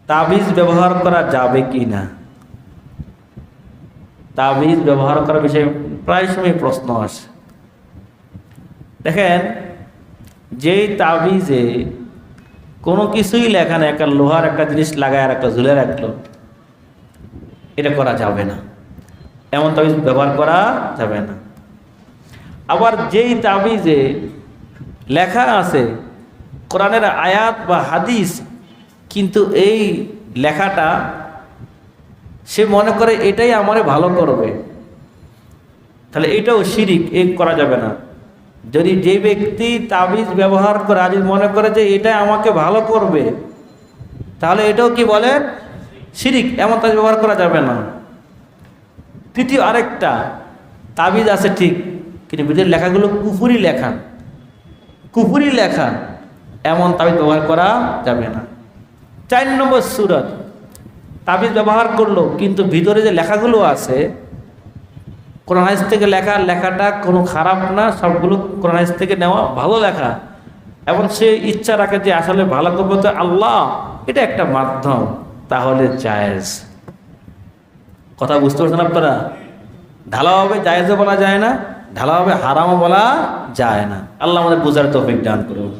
তাবিজ ব্যবহার করা যাবে কি না? তাবিজ ব্যবহার করার বিষয়ে প্রায় সময় প্রশ্ন আসে। দেখেন, যেই তাবিজে কোনো কিছুই লেখা নেই, একটা লোহার একটা জিনিস লাগায় আর একটা ঝুলে রাখলো, এটা করা যাবে না, এমন তাবিজ ব্যবহার করা যাবে না। আবার যেই তাবিজে লেখা আছে কোরআনের আয়াত বা হাদিস, কিন্তু এই লেখাটা সে মনে করে এটাই আমারে ভালো করবে, তাহলে এটাও শিরিক, এই করা যাবে না। যদি যে ব্যক্তি তাবিজ ব্যবহার করে আজ মনে করে যে এটা আমাকে ভালো করবে, তাহলে এটাও কি বলে? শিরিক, এমন তাবিজ ব্যবহার করা যাবে না। তৃতীয় আরেকটা তাবিজ আছে ঠিক, কিন্তু ভিতরের লেখাগুলো কুফরি লেখা, কুফরি লেখা, এমন তাবিজ ব্যবহার করা যাবে না। 4 নম্বর সূরত, তাবিজ ব্যবহার করলো কিন্তু ভিতরে যে লেখাগুলো আছে কোরআন হাদিস থেকে লেখা, লেখাটা কোনো খারাপ না, সবগুলো কোরআন হাদিস থেকে নেওয়া ভালো লেখা, এবং সে ইচ্ছা রাখে যে আসলে ভালো করবে তো আল্লাহ, এটা একটা মাধ্যম, তাহলে জায়েজ। কথা বুঝতে পারছেন আপনারা? ঢালাভাবে জায়েজও বলা যায় না, ঢালাভাবে হারামও বলা যায় না। আল্লাহ আমাদের বুঝার তৌফিক দান করুন।